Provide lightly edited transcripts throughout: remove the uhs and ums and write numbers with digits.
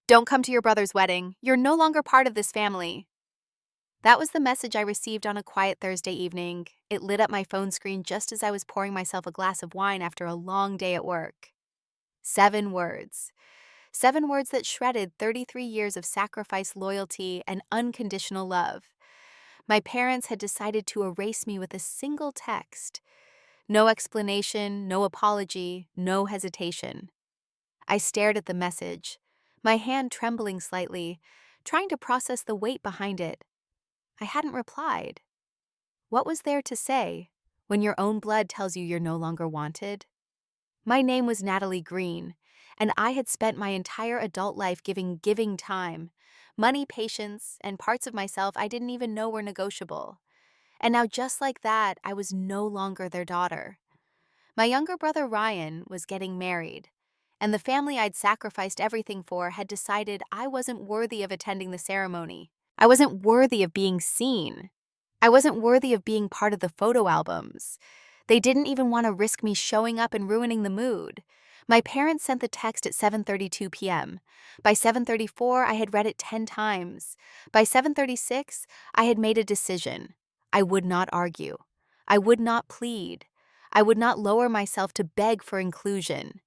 Don't come to your brother's wedding. You're no longer part of this family. That was the message I received on a quiet Thursday evening. It lit up my phone screen just as I was pouring myself a glass of wine after a long day at work. 7 words. 7 words that shredded 33 years of sacrifice, loyalty, and unconditional love. My parents had decided to erase me with a single text. No explanation, no apology, no hesitation. I stared at the message, my hand trembling slightly, trying to process the weight behind it. I hadn't replied. What was there to say when your own blood tells you you're no longer wanted? My name was Natalie Green, and I had spent my entire adult life giving time, money, patience, and parts of myself I didn't even know were negotiable. And now, just like that, I was no longer their daughter. My younger brother Ryan was getting married, and the family I'd sacrificed everything for had decided I wasn't worthy of attending the ceremony. I wasn't worthy of being seen. I wasn't worthy of being part of the photo albums. They didn't even want to risk me showing up and ruining the mood. My parents sent the text at 7:32 p.m. By 7:34, I had read it 10 times. By 7:36, I had made a decision. I would not argue. I would not plead. I would not lower myself to beg for inclusion.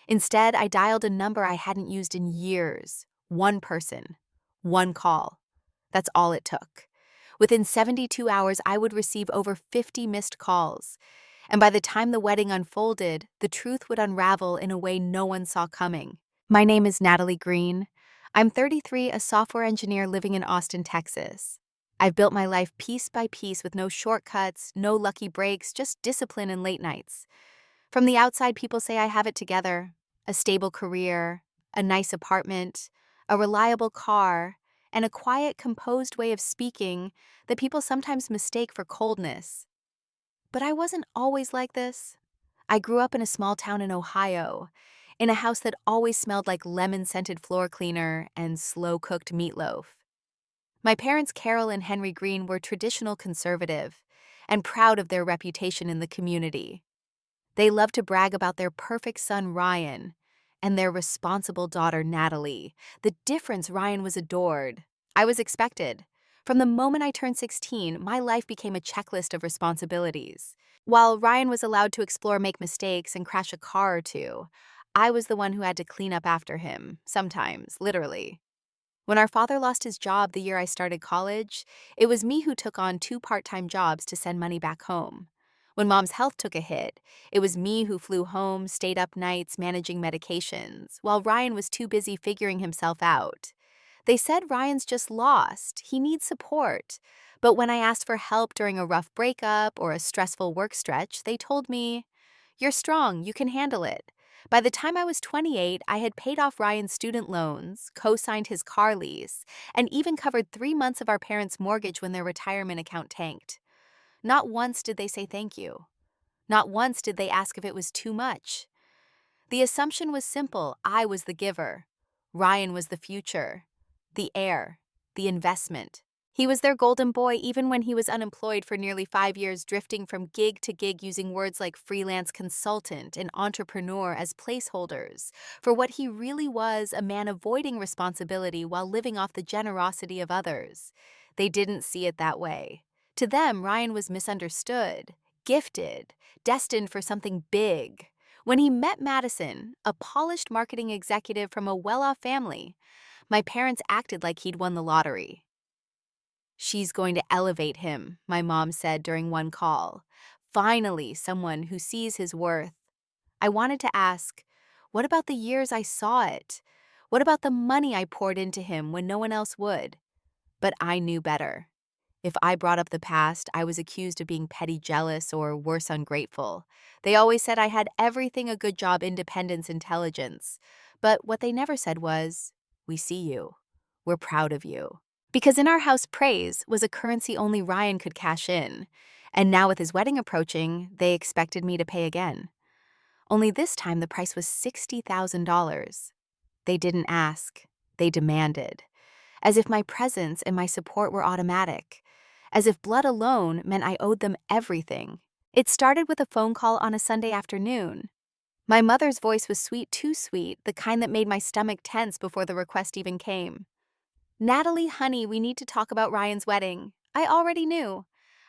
Instead, I dialed a number I hadn't used in years. One person. One call. That's all it took. Within 72 hours, I would receive over 50 missed calls. And by the time the wedding unfolded, the truth would unravel in a way no one saw coming. My name is Natalie Green. I'm 33, a software engineer living in Austin, Texas. I've built my life piece by piece with no shortcuts, no lucky breaks, just discipline and late nights. From the outside, people say I have it together: a stable career, a nice apartment, a reliable car, and a quiet, composed way of speaking that people sometimes mistake for coldness. But I wasn't always like this. I grew up in a small town in Ohio, in a house that always smelled like lemon-scented floor cleaner and slow-cooked meatloaf. My parents, Carol and Henry Green, were traditional conservative and proud of their reputation in the community. They loved to brag about their perfect son, Ryan, and their responsible daughter, Natalie. The difference: Ryan was adored. I was expected. From the moment I turned 16, my life became a checklist of responsibilities. While Ryan was allowed to explore, make mistakes, and crash a car or two, I was the one who had to clean up after him, sometimes, literally. When our father lost his job the year I started college, it was me who took on 2 part-time jobs to send money back home. When Mom's health took a hit, it was me who flew home, stayed up nights managing medications, while Ryan was too busy figuring himself out. They said Ryan's just lost, he needs support. But when I asked for help during a rough breakup or a stressful work stretch, they told me, "You're strong, you can handle it." By the time I was 28, I had paid off Ryan's student loans, co-signed his car lease, and even covered 3 months of our parents' mortgage when their retirement account tanked. Not once did they say thank you. Not once did they ask if it was too much. The assumption was simple: I was the giver. Ryan was the future, the heir, the investment. He was their golden boy even when he was unemployed for nearly 5 years, drifting from gig to gig using words like freelance consultant and entrepreneur as placeholders for what he really was: a man avoiding responsibility while living off the generosity of others. They didn't see it that way. To them, Ryan was misunderstood, gifted, destined for something big. When he met Madison, a polished marketing executive from a well-off family, my parents acted like he'd won the lottery. "She's going to elevate him," my mom said during one call. "Finally, someone who sees his worth." I wanted to ask, what about the years I saw it? What about the money I poured into him when no one else would? But I knew better. If I brought up the past, I was accused of being petty, jealous, or worse, ungrateful. They always said I had everything: a good job, independence, intelligence. But what they never said was, "We see you. We're proud of you." Because in our house, praise was a currency only Ryan could cash in. And now, with his wedding approaching, they expected me to pay again. Only this time, the price was $60,000. They didn't ask. They demanded. As if my presence and my support were automatic. As if blood alone meant I owed them everything. It started with a phone call on a Sunday afternoon. My mother's voice was sweet, too sweet, the kind that made my stomach tense before the request even came. Natalie, honey, we need to talk about Ryan's wedding. I already knew.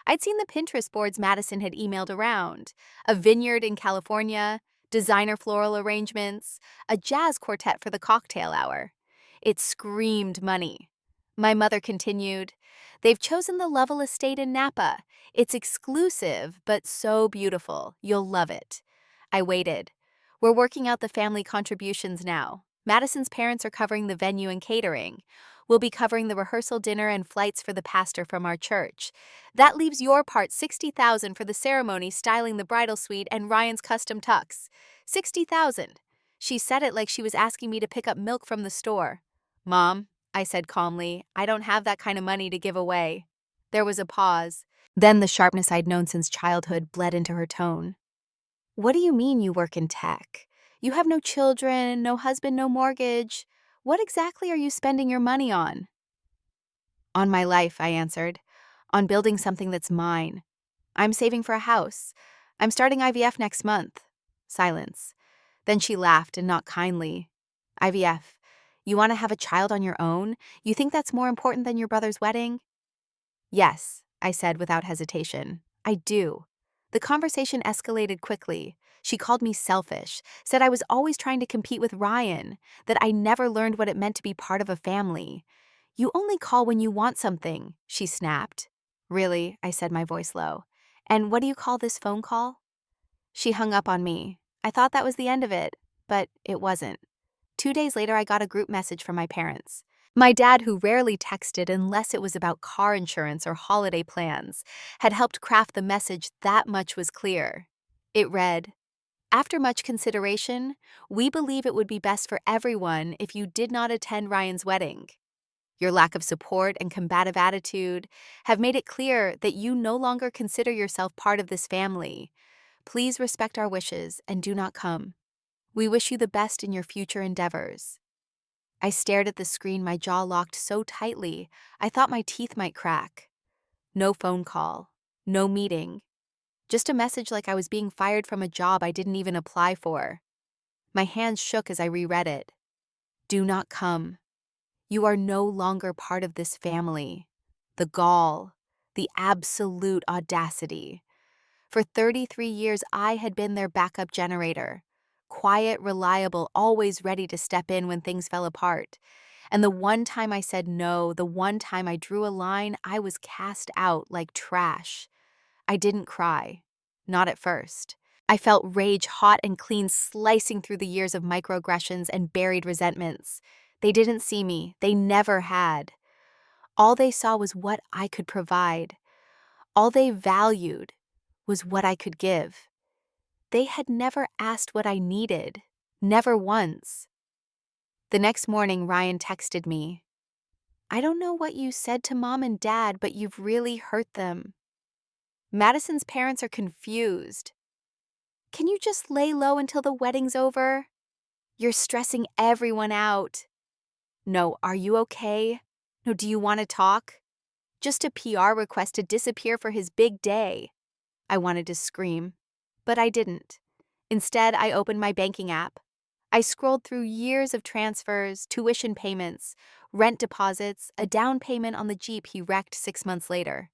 I'd seen the Pinterest boards Madison had emailed around: a vineyard in California, designer floral arrangements, a jazz quartet for the cocktail hour. It screamed money. My mother continued, "They've chosen the Lovell Estate in Napa. It's exclusive, but so beautiful. You'll love it." I waited. We're working out the family contributions now. Madison's parents are covering the venue and catering. We'll be covering the rehearsal dinner and flights for the pastor from our church. That leaves your part, 60,000 for the ceremony, styling the bridal suite, and Ryan's custom tux. 60,000. She said it like she was asking me to pick up milk from the store. "Mom," I said calmly, "I don't have that kind of money to give away." There was a pause. Then the sharpness I'd known since childhood bled into her tone. "What do you mean you work in tech? You have no children, no husband, no mortgage. What exactly are you spending your money on?" "On my life," I answered. "On building something that's mine. I'm saving for a house. I'm starting IVF next month." Silence. Then she laughed, and not kindly. "IVF? You want to have a child on your own? You think that's more important than your brother's wedding?" "Yes," I said without hesitation. "I do." The conversation escalated quickly. She called me selfish, said I was always trying to compete with Ryan, that I never learned what it meant to be part of a family. "You only call when you want something," she snapped. "Really?" I said, my voice low. "And what do you call this phone call?" She hung up on me. I thought that was the end of it, but it wasn't. 2 days later, I got a group message from my parents. My dad, who rarely texted unless it was about car insurance or holiday plans, had helped craft the message that much was clear. It read, "After much consideration, we believe it would be best for everyone if you did not attend Ryan's wedding. Your lack of support and combative attitude have made it clear that you no longer consider yourself part of this family. Please respect our wishes and do not come. We wish you the best in your future endeavors." I stared at the screen, my jaw locked so tightly I thought my teeth might crack. No phone call, no meeting, just a message like I was being fired from a job I didn't even apply for. My hands shook as I reread it. "Do not come. You are no longer part of this family." The gall, the absolute audacity. For 33 years, I had been their backup generator. Quiet, reliable, always ready to step in when things fell apart. And the one time I said no, the one time I drew a line, I was cast out like trash. I didn't cry. Not at first. I felt rage, hot and clean, slicing through the years of microaggressions and buried resentments. They didn't see me. They never had. All they saw was what I could provide. All they valued was what I could give. They had never asked what I needed. Never once. The next morning, Ryan texted me. "I don't know what you said to Mom and Dad, but you've really hurt them. Madison's parents are confused. Can you just lay low until the wedding's over? You're stressing everyone out. No, are you okay? No, do you want to talk? Just a PR request to disappear for his big day." I wanted to scream, but I didn't. Instead, I opened my banking app. I scrolled through years of transfers, tuition payments, rent deposits, a down payment on the Jeep he wrecked 6 months later.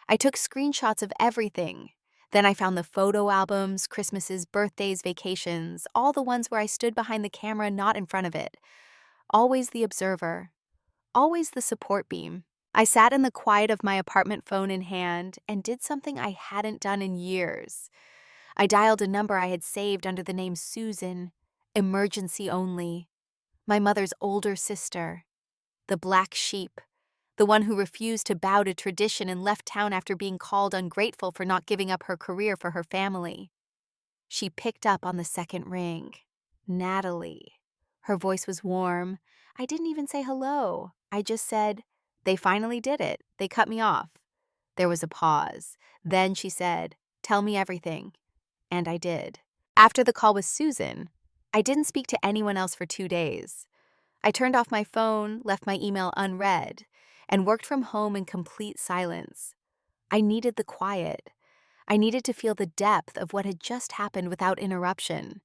I took screenshots of everything. Then I found the photo albums, Christmases, birthdays, vacations, all the ones where I stood behind the camera, not in front of it. Always the observer. Always the support beam. I sat in the quiet of my apartment, phone in hand, and did something I hadn't done in years. I dialed a number I had saved under the name Susan, emergency only. My mother's older sister, the black sheep, the one who refused to bow to tradition and left town after being called ungrateful for not giving up her career for her family. She picked up on the second ring. "Natalie." Her voice was warm. I didn't even say hello. I just said, "They finally did it. They cut me off." There was a pause. Then she said, "Tell me everything." And I did. After the call with Susan, I didn't speak to anyone else for 2 days. I turned off my phone, left my email unread, and worked from home in complete silence. I needed the quiet. I needed to feel the depth of what had just happened without interruption.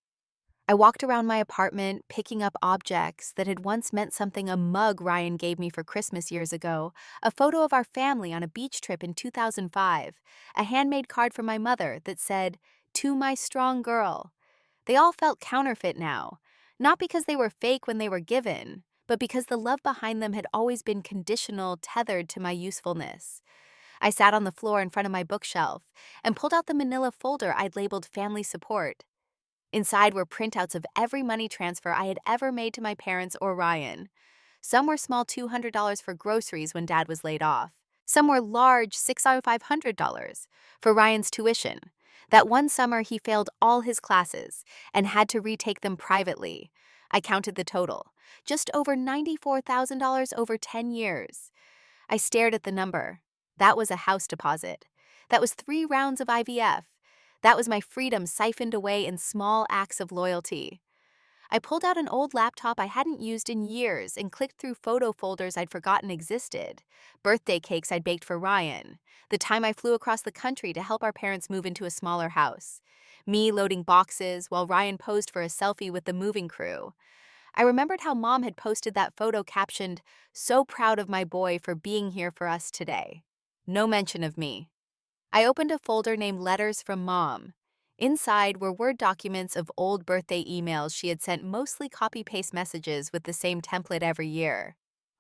I walked around my apartment, picking up objects that had once meant something: a mug Ryan gave me for Christmas years ago, a photo of our family on a beach trip in 2005, a handmade card from my mother that said, "To my strong girl." They all felt counterfeit now, not because they were fake when they were given, but because the love behind them had always been conditional, tethered to my usefulness. I sat on the floor in front of my bookshelf and pulled out the manila folder I'd labeled Family Support. Inside were printouts of every money transfer I had ever made to my parents or Ryan. Some were small $200 for groceries when Dad was laid off. Some were large $6,500 for Ryan's tuition. That one summer he failed all his classes and had to retake them privately. I counted the total. Just over $94,000 over 10 years. I stared at the number. That was a house deposit. That was 3 rounds of IVF. That was my freedom siphoned away in small acts of loyalty. I pulled out an old laptop I hadn't used in years and clicked through photo folders I'd forgotten existed. Birthday cakes I'd baked for Ryan. The time I flew across the country to help our parents move into a smaller house. Me loading boxes while Ryan posed for a selfie with the moving crew. I remembered how Mom had posted that photo captioned, "So proud of my boy for being here for us today." No mention of me. I opened a folder named Letters from Mom. Inside were Word documents of old birthday emails she had sent, mostly copy-paste messages with the same template every year.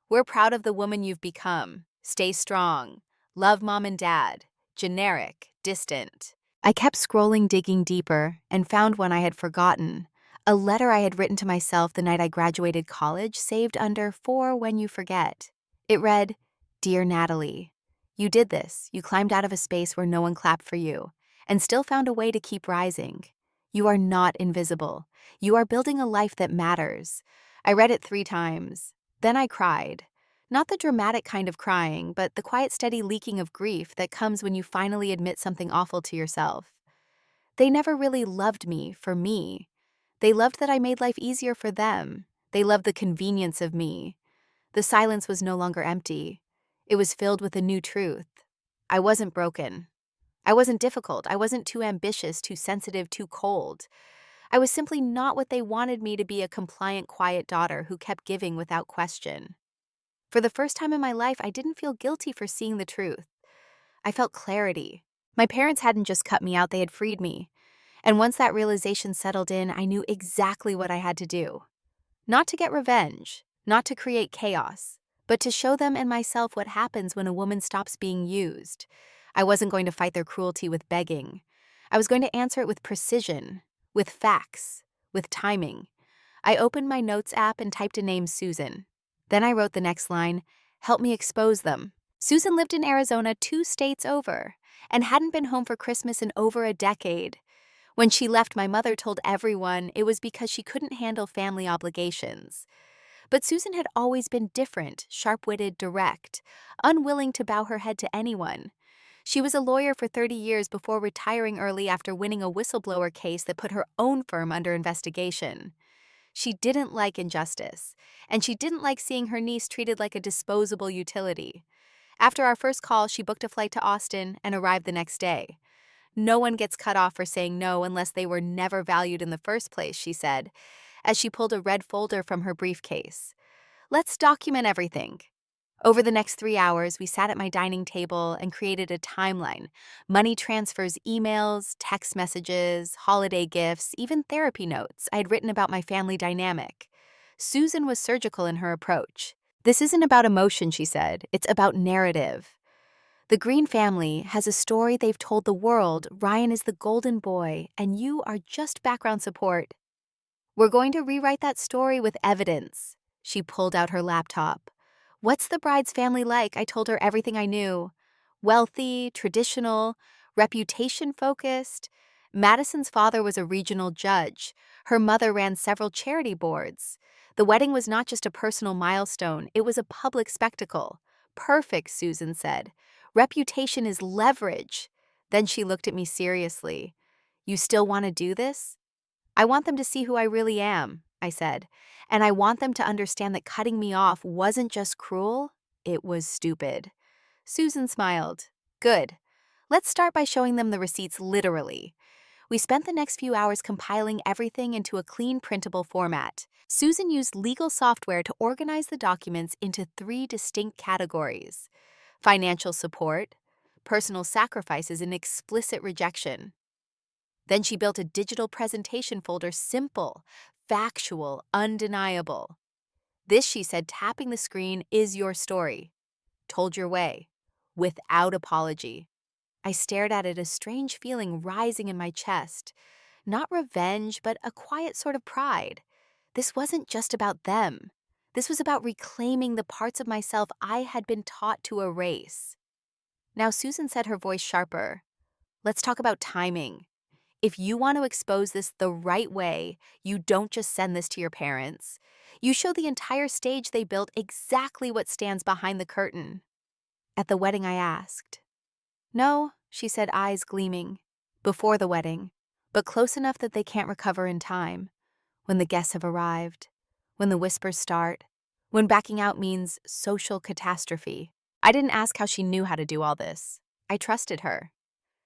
"We're proud of the woman you've become. Stay strong. Love Mom and Dad." Generic, distant. I kept scrolling, digging deeper, and found one I had forgotten. A letter I had written to myself the night I graduated college, saved under "For When You Forget." It read, "Dear Natalie, you did this. You climbed out of a space where no one clapped for you, and still found a way to keep rising. You are not invisible. You are building a life that matters." I read it 3 times. Then I cried. Not the dramatic kind of crying, but the quiet, steady leaking of grief that comes when you finally admit something awful to yourself. They never really loved me for me. They loved that I made life easier for them. They loved the convenience of me. The silence was no longer empty. It was filled with a new truth. I wasn't broken. I wasn't difficult. I wasn't too ambitious, too sensitive, too cold. I was simply not what they wanted me to be: a compliant, quiet daughter who kept giving without question. For the first time in my life, I didn't feel guilty for seeing the truth. I felt clarity. My parents hadn't just cut me out, they had freed me. And once that realization settled in, I knew exactly what I had to do. Not to get revenge, not to create chaos, but to show them and myself what happens when a woman stops being used. I wasn't going to fight their cruelty with begging. I was going to answer it with precision, with facts, with timing. I opened my notes app and typed a name: Susan. Then I wrote the next line: "Help me expose them." Susan lived in Arizona, 2 states over, and hadn't been home for Christmas in over a decade. When she left, my mother told everyone it was because she couldn't handle family obligations. But Susan had always been different, sharp-witted, direct, unwilling to bow her head to anyone. She was a lawyer for 30 years before retiring early after winning a whistleblower case that put her own firm under investigation. She didn't like injustice, and she didn't like seeing her niece treated like a disposable utility. After our first call, she booked a flight to Austin and arrived the next day. "No one gets cut off for saying no unless they were never valued in the first place," she said, as she pulled a red folder from her briefcase. "Let's document everything." Over the next 3 hours, we sat at my dining table and created a timeline: money transfers, emails, text messages, holiday gifts, even therapy notes I had written about my family dynamic. Susan was surgical in her approach. "This isn't about emotion," she said. "It's about narrative. The Green family has a story they've told the world. Ryan is the golden boy, and you are just background support. We're going to rewrite that story with evidence." She pulled out her laptop. "What's the bride's family like?" I told her everything I knew. Wealthy, traditional, reputation-focused. Madison's father was a regional judge. Her mother ran several charity boards. The wedding was not just a personal milestone, it was a public spectacle. "Perfect," Susan said. "Reputation is leverage." Then she looked at me seriously. "You still want to do this?" "I want them to see who I really am," I said. "And I want them to understand that cutting me off wasn't just cruel, it was stupid." Susan smiled. "Good. Let's start by showing them the receipts literally." We spent the next few hours compiling everything into a clean, printable format. Susan used legal software to organize the documents into 3 distinct categories: financial support, personal sacrifices, and explicit rejection. Then she built a digital presentation folder: simple, factual, undeniable. This, she said, tapping the screen, is your story, told your way, without apology. I stared at it, a strange feeling rising in my chest. Not revenge, but a quiet sort of pride. This wasn't just about them. This was about reclaiming the parts of myself I had been taught to erase. Now, Susan said, her voice sharper, let's talk about timing. If you want to expose this the right way, you don't just send this to your parents. You show the entire stage they built exactly what stands behind the curtain. At the wedding, I asked. No, she said, eyes gleaming. Before the wedding, but close enough that they can't recover in time. When the guests have arrived, when the whispers start, when backing out means social catastrophe. I didn't ask how she knew how to do all this. I trusted her.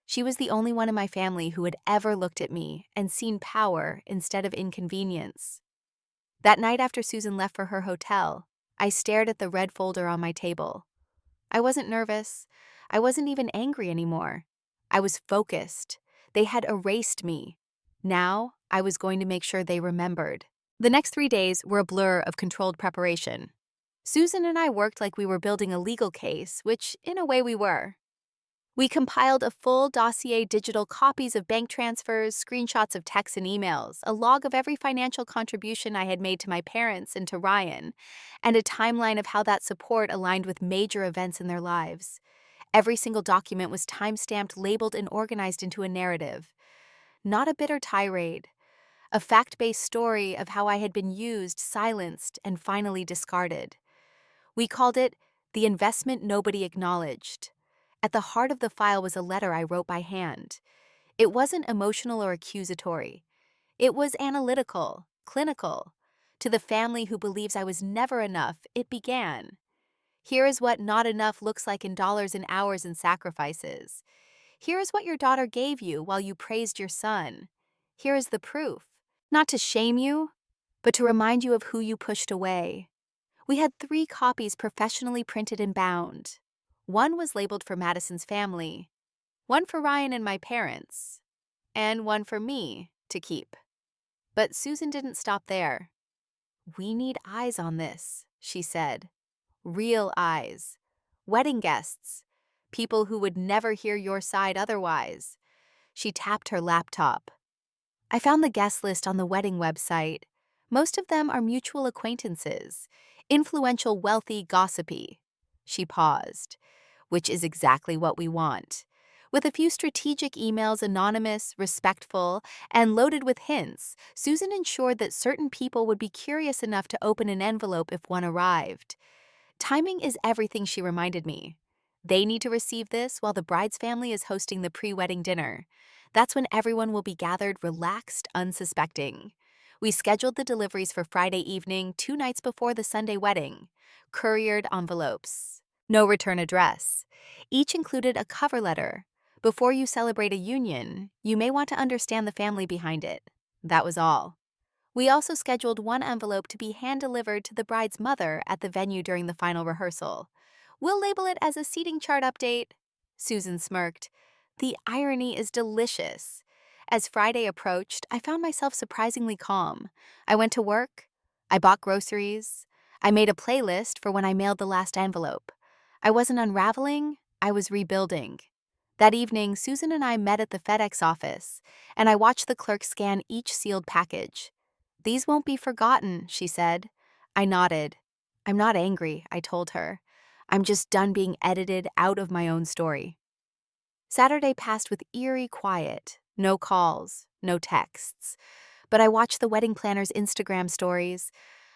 She was the only one in my family who had ever looked at me and seen power instead of inconvenience. That night after Susan left for her hotel, I stared at the red folder on my table. I wasn't nervous. I wasn't even angry anymore. I was focused. They had erased me. Now, I was going to make sure they remembered. The next 3 days were a blur of controlled preparation. Susan and I worked like we were building a legal case, which in a way we were. We compiled a full dossier: digital copies of bank transfers, screenshots of texts and emails, a log of every financial contribution I had made to my parents and to Ryan, and a timeline of how that support aligned with major events in their lives. Every single document was time-stamped, labeled, and organized into a narrative. Not a bitter tirade. A fact-based story of how I had been used, silenced, and finally discarded. We called it The Investment Nobody Acknowledged. At the heart of the file was a letter I wrote by hand. It wasn't emotional or accusatory. It was analytical, clinical. To the family who believes I was never enough, it began. Here is what not enough looks like in dollars and hours and sacrifices. Here is what your daughter gave you while you praised your son. Here is the proof. Not to shame you, but to remind you of who you pushed away. We had 3 copies professionally printed and bound. One was labeled for Madison's family, one for Ryan and my parents, and one for me to keep. But Susan didn't stop there. We need eyes on this, she said. Real eyes. Wedding guests. People who would never hear your side otherwise. She tapped her laptop. I found the guest list on the wedding website. Most of them are mutual acquaintances, influential, wealthy, gossipy. She paused. Which is exactly what we want. With a few strategic emails, anonymous, respectful, and loaded with hints, Susan ensured that certain people would be curious enough to open an envelope if one arrived. Timing is everything, she reminded me. They need to receive this while the bride's family is hosting the pre-wedding dinner. That's when everyone will be gathered, relaxed, unsuspecting. We scheduled the deliveries for Friday evening, 2 nights before the Sunday wedding. Couriered envelopes. No return address. Each included a cover letter. Before you celebrate a union, you may want to understand the family behind it. That was all. We also scheduled one envelope to be hand-delivered to the bride's mother at the venue during the final rehearsal. We'll label it as a seating chart update. Susan smirked. The irony is delicious. As Friday approached, I found myself surprisingly calm. I went to work. I bought groceries. I made a playlist for when I mailed the last envelope. I wasn't unraveling, I was rebuilding. That evening, Susan and I met at the FedEx office, and I watched the clerk scan each sealed package. These won't be forgotten, she said. I nodded. I'm not angry, I told her. I'm just done being edited out of my own story. Saturday passed with eerie quiet. No calls, no texts. But I watched the wedding planner's Instagram stories.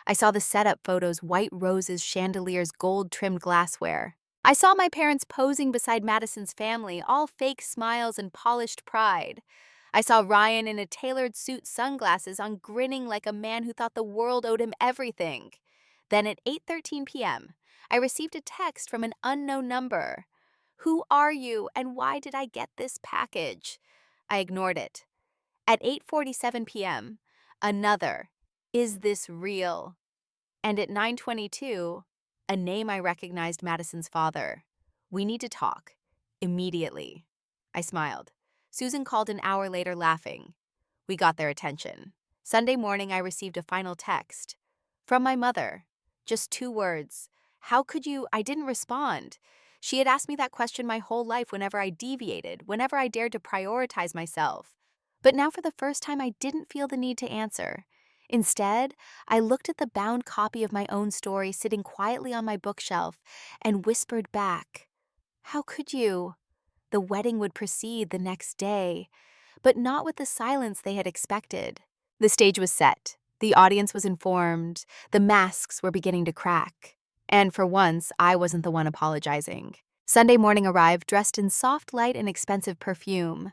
I saw the setup photos: white roses, chandeliers, gold-trimmed glassware. I saw my parents posing beside Madison's family, all fake smiles and polished pride. I saw Ryan in a tailored suit, sunglasses on, grinning like a man who thought the world owed him everything. Then at 8:13 p.m., I received a text from an unknown number. Who are you, and why did I get this package? I ignored it. At 8:47 p.m., another, "Is this real?" And at 9:22, a name I recognized, Madison's father. "We need to talk. Immediately." I smiled. Susan called an hour later laughing. We got their attention. Sunday morning, I received a final text. From my mother. Just 2 words. "How could you?" I didn't respond. She had asked me that question my whole life whenever I deviated, whenever I dared to prioritize myself. But now, for the first time, I didn't feel the need to answer. Instead, I looked at the bound copy of my own story sitting quietly on my bookshelf and whispered back, "How could you?" The wedding would proceed the next day, but not with the silence they had expected. The stage was set, the audience was informed, the masks were beginning to crack. And for once, I wasn't the one apologizing. Sunday morning arrived dressed in soft light and expensive perfume.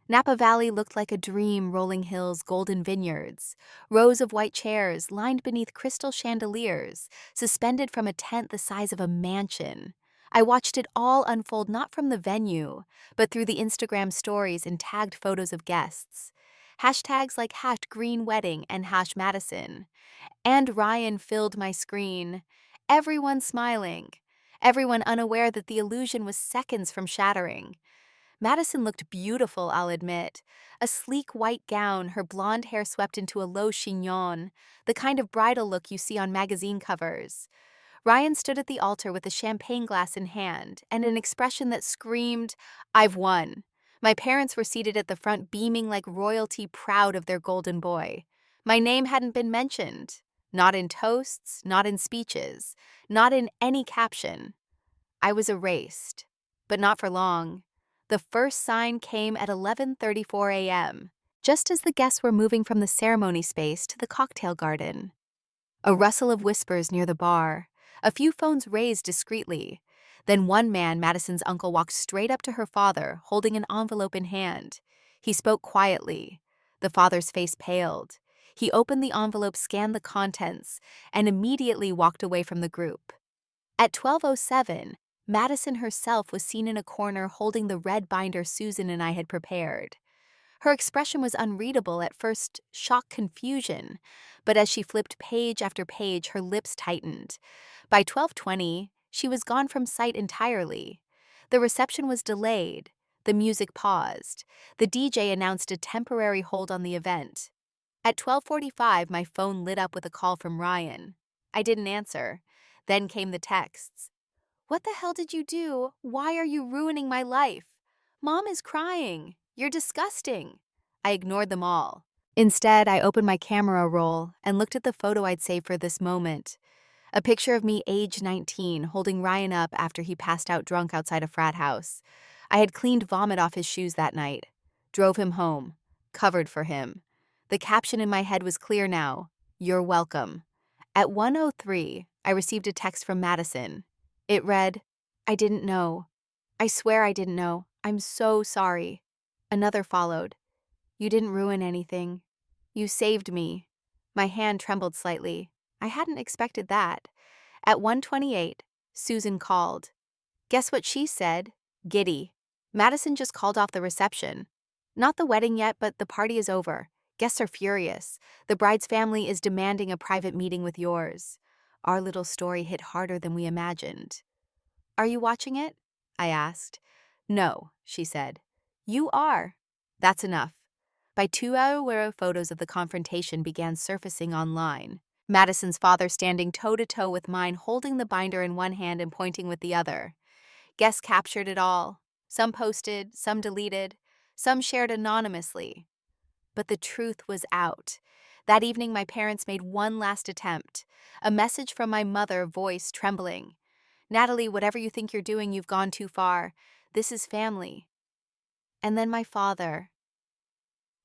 Napa Valley looked like a dream, rolling hills, golden vineyards, rows of white chairs lined beneath crystal chandeliers, suspended from a tent the size of a mansion. I watched it all unfold not from the venue, but through the Instagram stories and tagged photos of guests. Hashtags like #GreenWedding and #Madison. And Ryan filled my screen. Everyone smiling. Everyone unaware that the illusion was seconds from shattering. Madison looked beautiful, I'll admit. A sleek white gown, her blonde hair swept into a low chignon, the kind of bridal look you see on magazine covers. Ryan stood at the altar with a champagne glass in hand and an expression that screamed, "I've won." My parents were seated at the front, beaming like royalty, proud of their golden boy. My name hadn't been mentioned. Not in toasts, not in speeches, not in any caption. I was erased. But not for long. The first sign came at 11:34 a.m., just as the guests were moving from the ceremony space to the cocktail garden. A rustle of whispers near the bar, a few phones raised discreetly. Then one man, Madison's uncle, walked straight up to her father, holding an envelope in hand. He spoke quietly. The father's face paled. He opened the envelope, scanned the contents, and immediately walked away from the group. At 12:07, Madison herself was seen in a corner holding the red binder Susan and I had prepared. Her expression was unreadable at first, shock, confusion, but as she flipped page after page, her lips tightened. By 12:20, she was gone from sight entirely. The reception was delayed. The music paused. The DJ announced a temporary hold on the event. At 12:45, my phone lit up with a call from Ryan. I didn't answer. Then came the texts. "What the hell did you do? Why are you ruining my life? Mom is crying. You're disgusting." I ignored them all. Instead, I opened my camera roll and looked at the photo I'd saved for this moment. A picture of me, age 19, holding Ryan up after he passed out drunk outside a frat house. I had cleaned vomit off his shoes that night. Drove him home. Covered for him. The caption in my head was clear now. "You're welcome." At 1:03, I received a text from Madison. It read, "I didn't know. I swear I didn't know. I'm so sorry." Another followed. "You didn't ruin anything. You saved me." My hand trembled slightly. I hadn't expected that. At 1:28, Susan called. Guess what she said? Giddy. "Madison just called off the reception. Not the wedding yet, but the party is over. Guests are furious. The bride's family is demanding a private meeting with yours." Our little story hit harder than we imagined. "Are you watching it?" I asked. "No," she said. "You are." That's enough. By 2 hour, photos of the confrontation began surfacing online. Madison's father standing toe-to-toe with mine, holding the binder in one hand and pointing with the other. Guests captured it all. Some posted, some deleted, some shared anonymously. But the truth was out. That evening, my parents made one last attempt. A message from my mother, voice trembling. "Natalie, whatever you think you're doing, you've gone too far. This is family." And then my father.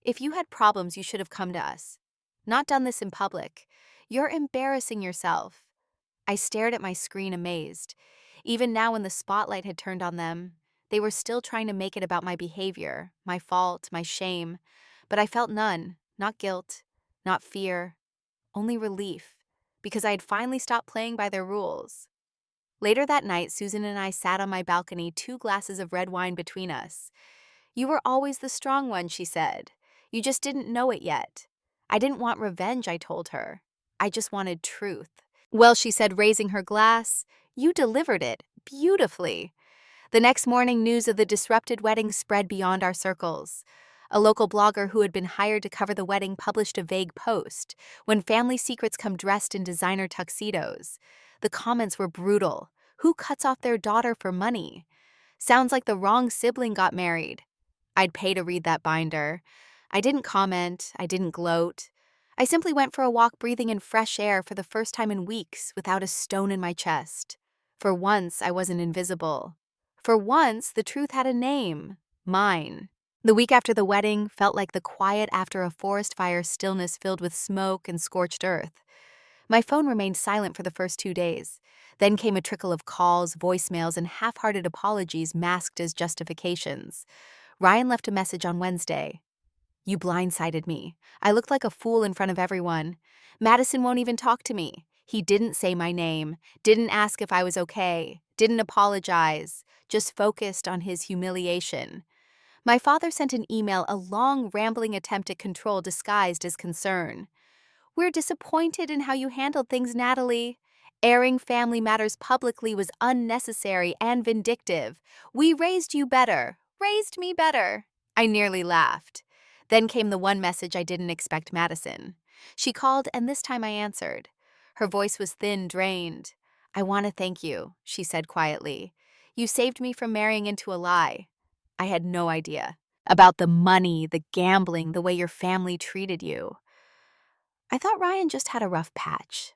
"If you had problems, you should have come to us. Not done this in public. You're embarrassing yourself." I stared at my screen amazed. Even now, when the spotlight had turned on them, they were still trying to make it about my behavior, my fault, my shame. But I felt none, not guilt, not fear, only relief, because I had finally stopped playing by their rules. Later that night, Susan and I sat on my balcony, 2 glasses of red wine between us. "You were always the strong one," she said. You just didn't know it yet. I didn't want revenge, I told her. I just wanted truth. Well, she said, raising her glass, you delivered it beautifully. The next morning, news of the disrupted wedding spread beyond our circles. A local blogger who had been hired to cover the wedding published a vague post, "When family secrets come dressed in designer tuxedos." The comments were brutal. Who cuts off their daughter for money? Sounds like the wrong sibling got married. I'd pay to read that binder. I didn't comment, I didn't gloat. I simply went for a walk breathing in fresh air for the first time in weeks without a stone in my chest. For once, I wasn't invisible. For once, the truth had a name. Mine. The week after the wedding felt like the quiet after a forest fire stillness filled with smoke and scorched earth. My phone remained silent for the first 2 days. Then came a trickle of calls, voicemails, and half-hearted apologies masked as justifications. Ryan left a message on Wednesday. You blindsided me. I looked like a fool in front of everyone. Madison won't even talk to me. He didn't say my name, didn't ask if I was okay, didn't apologize, just focused on his humiliation. My father sent an email, a long, rambling attempt at control disguised as concern. We're disappointed in how you handled things, Natalie. Airing family matters publicly was unnecessary and vindictive. We raised you better. Raised me better. I nearly laughed. Then came the one message I didn't expect Madison. She called, and this time I answered. Her voice was thin, drained. I want to thank you, she said quietly. You saved me from marrying into a lie. I had no idea. About the money, the gambling, the way your family treated you. I thought Ryan just had a rough patch.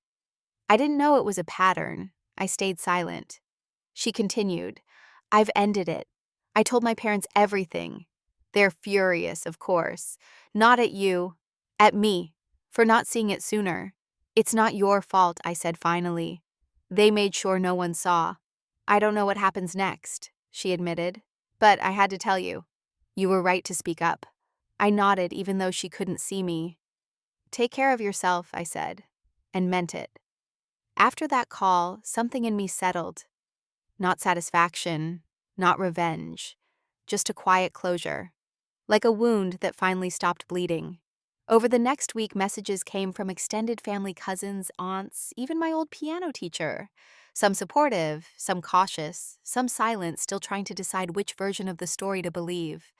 I didn't know it was a pattern. I stayed silent. She continued, I've ended it. I told my parents everything. They're furious, of course. Not at you, at me, for not seeing it sooner. It's not your fault, I said finally. They made sure no one saw. I don't know what happens next, she admitted. But I had to tell you. You were right to speak up. I nodded even though she couldn't see me. Take care of yourself, I said, and meant it. After that call, something in me settled. Not satisfaction, not revenge, just a quiet closure, like a wound that finally stopped bleeding. Over the next week, messages came from extended family cousins, aunts, even my old piano teacher. Some supportive, some cautious, some silent, still trying to decide which version of the story to believe.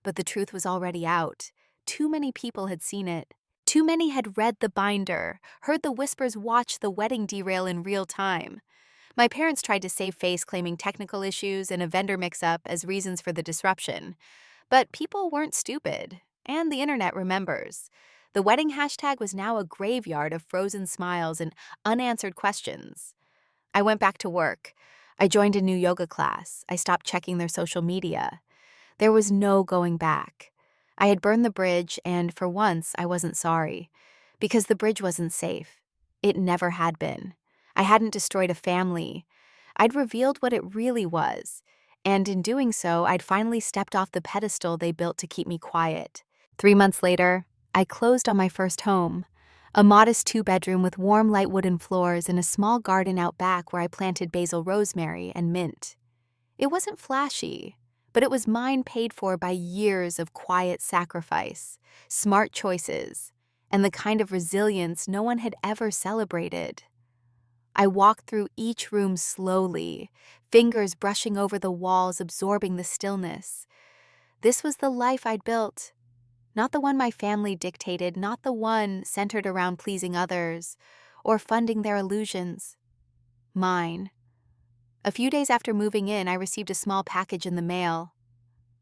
But the truth was already out. Too many people had seen it. Too many had read the binder, heard the whispers, watch the wedding derail in real time. My parents tried to save face, claiming technical issues and a vendor mix-up as reasons for the disruption. But people weren't stupid, and the internet remembers. The wedding hashtag was now a graveyard of frozen smiles and unanswered questions. I went back to work. I joined a new yoga class. I stopped checking their social media. There was no going back. I had burned the bridge, and for once, I wasn't sorry. Because the bridge wasn't safe. It never had been. I hadn't destroyed a family. I'd revealed what it really was. And in doing so, I'd finally stepped off the pedestal they built to keep me quiet. 3 months later, I closed on my first home. A modest 2-bedroom with warm, light wooden floors and a small garden out back where I planted basil, rosemary, and mint. It wasn't flashy, but it was mine, paid for by years of quiet sacrifice, smart choices, and the kind of resilience no one had ever celebrated. I walked through each room slowly, fingers brushing over the walls, absorbing the stillness. This was the life I'd built, not the one my family dictated, not the one centered around pleasing others or funding their illusions. Mine. A few days after moving in, I received a small package in the mail.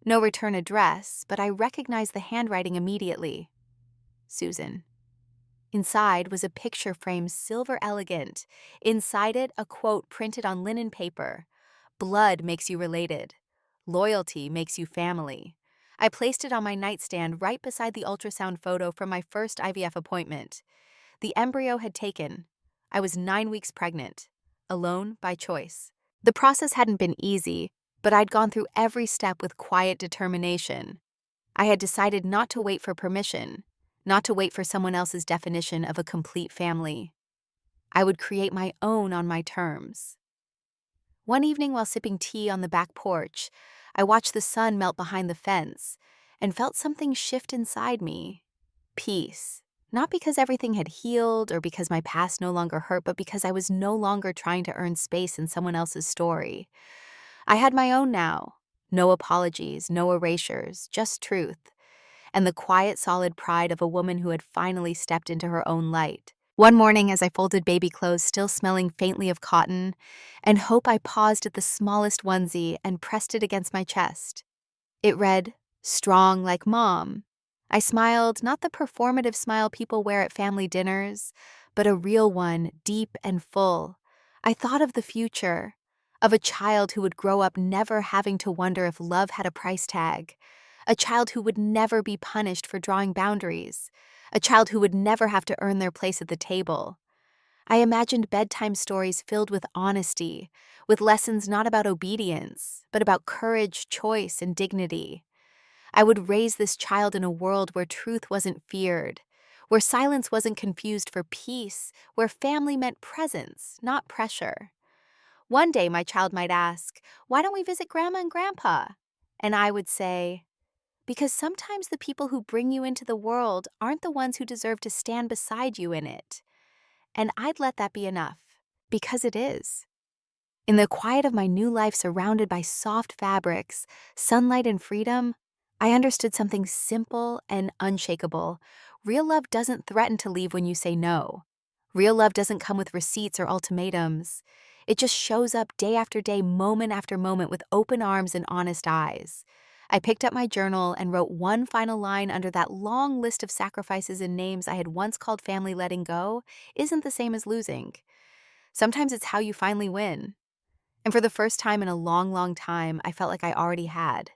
No return address, but I recognized the handwriting immediately. Susan. Inside was a picture frame, silver elegant. Inside it, a quote printed on linen paper. Blood makes you related. Loyalty makes you family. I placed it on my nightstand right beside the ultrasound photo from my first IVF appointment. The embryo had taken. I was 9 weeks pregnant, alone by choice. The process hadn't been easy, but I'd gone through every step with quiet determination. I had decided not to wait for permission, not to wait for someone else's definition of a complete family. I would create my own on my terms. One evening while sipping tea on the back porch, I watched the sun melt behind the fence, and felt something shift inside me. Peace. Not because everything had healed or because my past no longer hurt, but because I was no longer trying to earn space in someone else's story. I had my own now. No apologies, no erasures, just truth, and the quiet, solid pride of a woman who had finally stepped into her own light. One morning, as I folded baby clothes, still smelling faintly of cotton and hope, I paused at the smallest onesie and pressed it against my chest. It read, "Strong like Mom." I smiled, not the performative smile people wear at family dinners, but a real one, deep and full. I thought of the future, of a child who would grow up never having to wonder if love had a price tag, a child who would never be punished for drawing boundaries, a child who would never have to earn their place at the table. I imagined bedtime stories filled with honesty, with lessons not about obedience, but about courage, choice, and dignity. I would raise this child in a world where truth wasn't feared, where silence wasn't confused for peace, where family meant presence, not pressure. One day, my child might ask, "Why don't we visit Grandma and Grandpa?" And I would say, "Because sometimes the people who bring you into the world aren't the ones who deserve to stand beside you in it." And I'd let that be enough, because it is. In the quiet of my new life, surrounded by soft fabrics, sunlight, and freedom, I understood something simple and unshakable. Real love doesn't threaten to leave when you say no. Real love doesn't come with receipts or ultimatums. It just shows up day after day, moment after moment, with open arms and honest eyes. I picked up my journal and wrote one final line under that long list of sacrifices and names I had once called family. Letting go isn't the same as losing. Sometimes it's how you finally win. And for the first time in a long, long time, I felt like I already had.